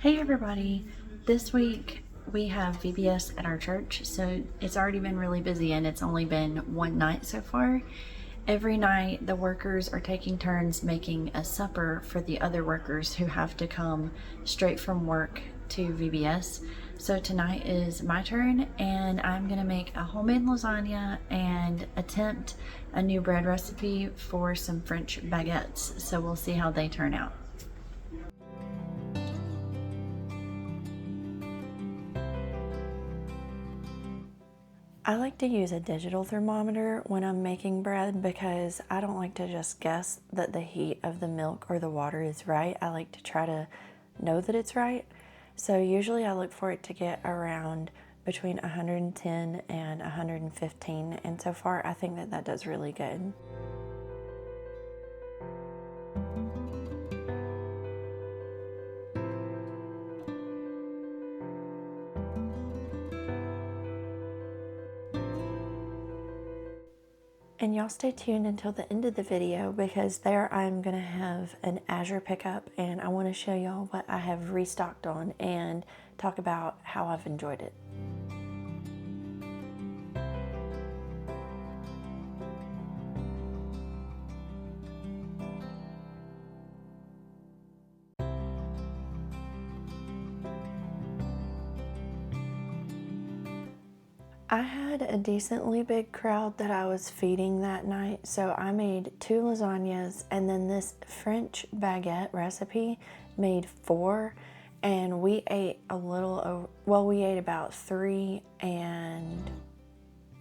Hey everybody! This week we have VBS at our church, so it's already been really busy and it's only been one night so far. Every night the workers are taking turns making a supper for the other workers who have to come straight from work to VBS. So tonight is my turn and I'm gonna make a homemade lasagna and attempt a new bread recipe for some French baguettes. So we'll see how they turn out. I like to use a digital thermometer when I'm making bread because I don't like to just guess that the heat of the milk or the water is right. I like to try to know that it's right. So usually I look for it to get around between 110 and 115, and so far I think that does really good. And y'all stay tuned until the end of the video because there I'm going to have an Azure pickup and I want to show y'all what I have restocked on and talk about how I've enjoyed it. I had a decently big crowd that I was feeding that night, so I made 2 lasagnas and then this French baguette recipe made 4, and we ate a little, well, we ate about 2 and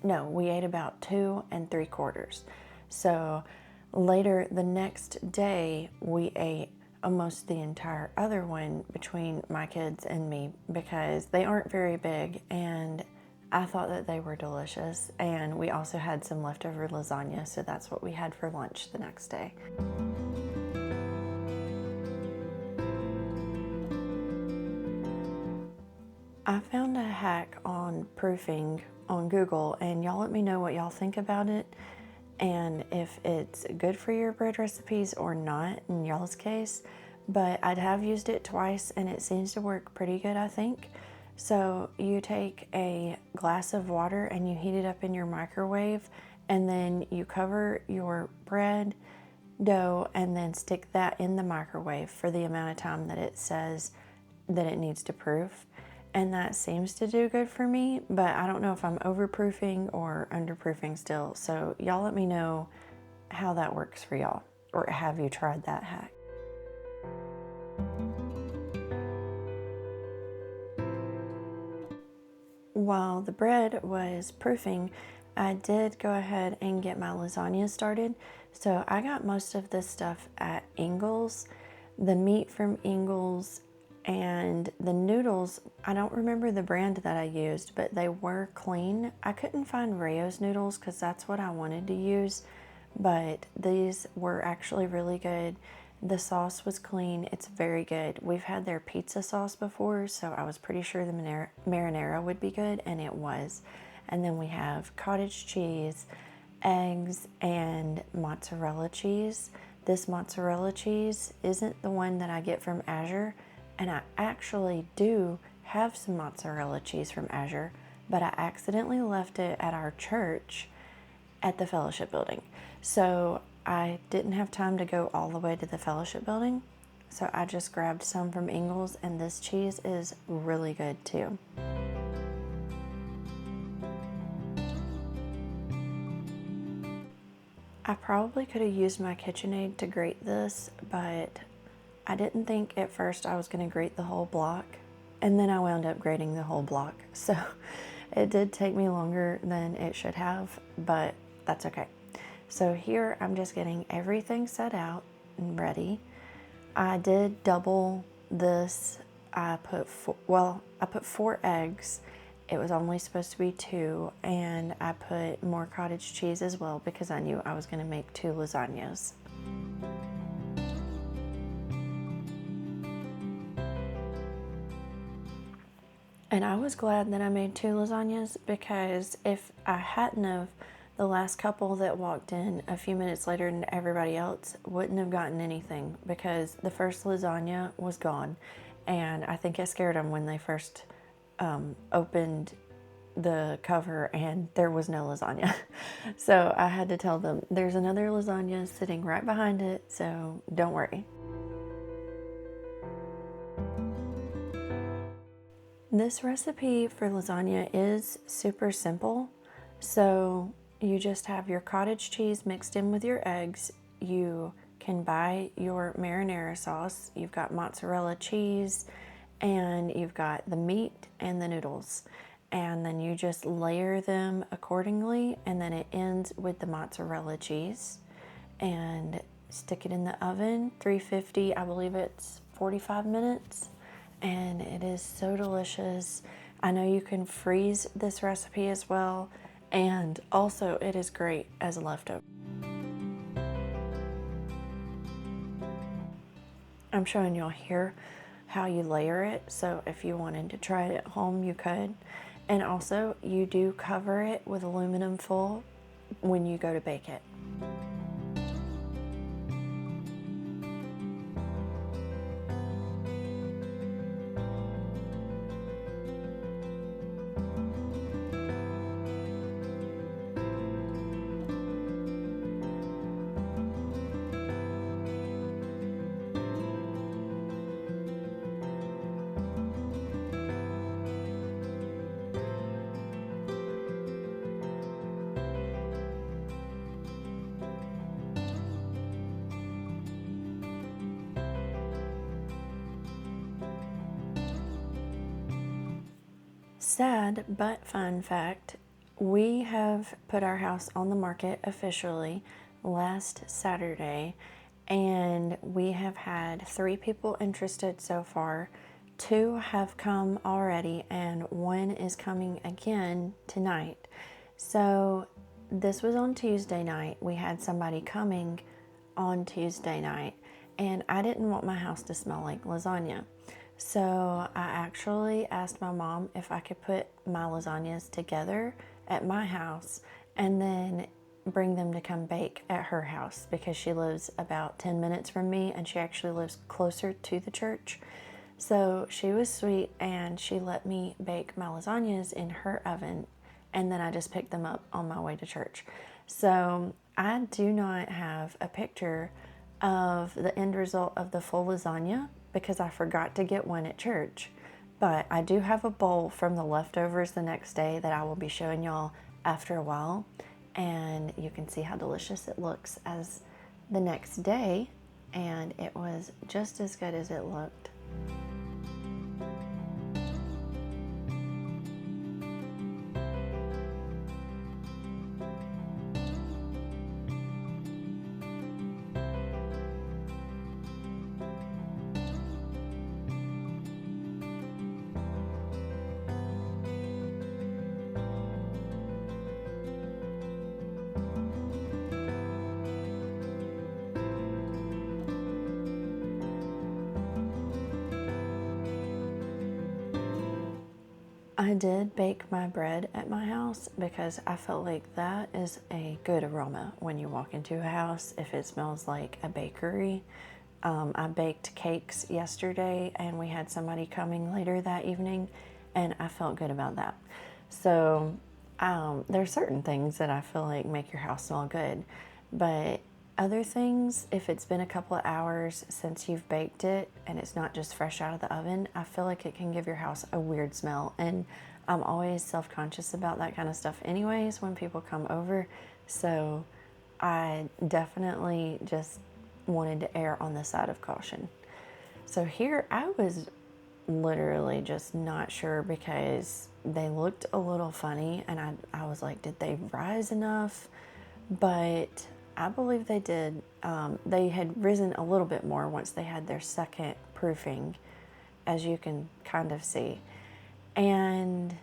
3/4. So later the next day we ate almost the entire other one between my kids and me because they aren't very big, and I thought that they were delicious. And we also had some leftover lasagna, so that's what we had for lunch the next day. I found a hack on proofing on Google, and y'all let me know what y'all think about it and if it's good for your bread recipes or not in y'all's case. But I have used it twice and it seems to work pretty good, I think. So you take a glass of water and you heat it up in your microwave, and then you cover your bread dough and then stick that in the microwave for the amount of time that it says that it needs to proof. And that seems to do good for me, but I don't know if I'm overproofing or underproofing still. So y'all let me know how that works for y'all, or have you tried that hack? While the bread was proofing, I did go ahead and get my lasagna started. So I got most of this stuff at Ingles, the meat from Ingles, and the noodles. I don't remember the brand that I used, but they were clean. I couldn't find Rayo's noodles because that's what I wanted to use, but these were actually really good. The sauce was clean. It's very good. We've had their pizza sauce before, so I was pretty sure the marinara would be good, and it was. And then we have cottage cheese, eggs, and mozzarella cheese. This mozzarella cheese isn't the one that I get from Azure, and I actually do have some mozzarella cheese from Azure, but I accidentally left it at our church at the fellowship building. So I didn't have time to go all the way to the fellowship building, so I just grabbed some from Ingles, and this cheese is really good too. I probably could have used my KitchenAid to grate this, but I didn't think at first I was going to grate the whole block, and then I wound up grating the whole block. So it did take me longer than it should have, but that's okay. So here I'm just getting everything set out and ready. I did double this. I put 4 eggs. It was only supposed to be 2, and I put more cottage cheese as well because I knew I was going to make 2 lasagnas. And I was glad that I made 2 lasagnas because if I hadn't have, the last couple that walked in a few minutes later and everybody else wouldn't have gotten anything because the first lasagna was gone and I think it scared them when they first opened the cover and there was no lasagna. So I had to tell them there's another lasagna sitting right behind it, so don't worry. This recipe for lasagna is super simple. So you just have your cottage cheese mixed in with your eggs. You can buy your marinara sauce. You've got mozzarella cheese, and you've got the meat and the noodles. And then you just layer them accordingly, and then it ends with the mozzarella cheese. And stick it in the oven, 350, I believe it's 45 minutes. And it is so delicious. I know you can freeze this recipe as well, and also it is great as a leftover. I'm showing y'all here how you layer it, so if you wanted to try it at home, you could. And also, you do cover it with aluminum foil when you go to bake it. Sad but fun fact, we have put our house on the market officially last Saturday, and we have had 3 people interested so far. 2 have come already, and 1 is coming again tonight. So this was on Tuesday night. We had somebody coming on Tuesday night, and I didn't want my house to smell like lasagna. So I actually asked my mom if I could put my lasagnas together at my house and then bring them to come bake at her house, because she lives about 10 minutes from me and she actually lives closer to the church. So she was sweet and she let me bake my lasagnas in her oven, and then I just picked them up on my way to church. So I do not have a picture of the end result of the full lasagna because I forgot to get one at church. But I do have a bowl from the leftovers the next day that I will be showing y'all after a while, and you can see how delicious it looks as the next day, and it was just as good as it looked. I did bake my bread at my house because I felt like that is a good aroma when you walk into a house if it smells like a bakery. I baked cakes yesterday and we had somebody coming later that evening, and I felt good about that. So there's certain things that I feel like make your house smell good, but other things, if it's been a couple of hours since you've baked it and it's not just fresh out of the oven, I feel like it can give your house a weird smell. And I'm always self-conscious about that kind of stuff anyways when people come over. So I definitely just wanted to err on the side of caution. So here I was literally just not sure because they looked a little funny, and I was like, did they rise enough? But I believe they did. They had risen a little bit more once they had their second proofing, as you can kind of see. And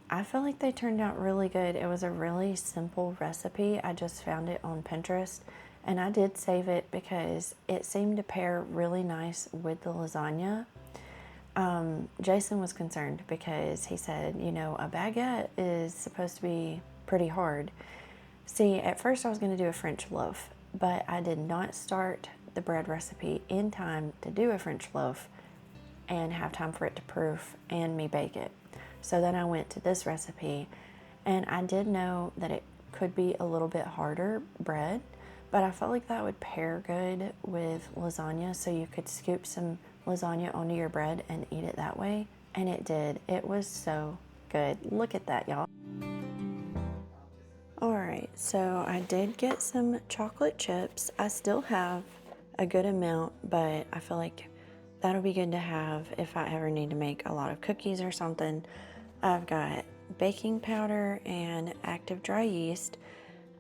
I feel like they turned out really good. It was a really simple recipe. I just found it on Pinterest, and I did save it because it seemed to pair really nice with the lasagna. Jason was concerned because he said, you know, a baguette is supposed to be pretty hard. See, at first I was going to do a French loaf, but I did not start the bread recipe in time to do a French loaf and have time for it to proof and me bake it. So then I went to this recipe, and I did know that it could be a little bit harder bread, but I felt like that would pair good with lasagna, so you could scoop some lasagna onto your bread and eat it that way. And it did. It was so good. Look at that, y'all. Alright, so I did get some chocolate chips. I still have a good amount, but I feel like that'll be good to have if I ever need to make a lot of cookies or something. I've got baking powder and active dry yeast.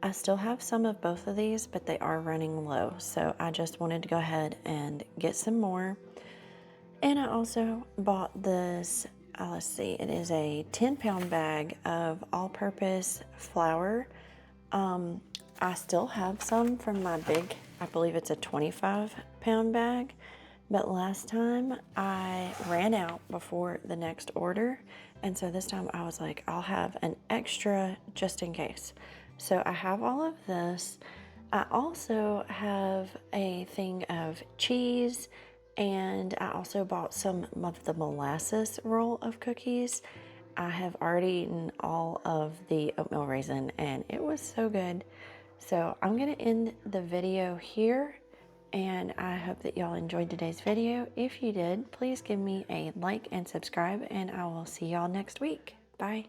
I still have some of both of these, but they are running low, so I just wanted to go ahead and get some more. And I also bought this, let's see, it is a 10-pound bag of all-purpose flour. I still have some from my big, I believe it's a 25-pound bag, but last time I ran out before the next order, and so this time I was like, I'll have an extra just in case. So I have all of this. I also have a thing of cheese, and I also bought some of the molasses roll of cookies. I have already eaten all of the oatmeal raisin, and it was so good. So I'm gonna end the video here, and I hope that y'all enjoyed today's video. If you did, please give me a like and subscribe, and I will see y'all next week. Bye.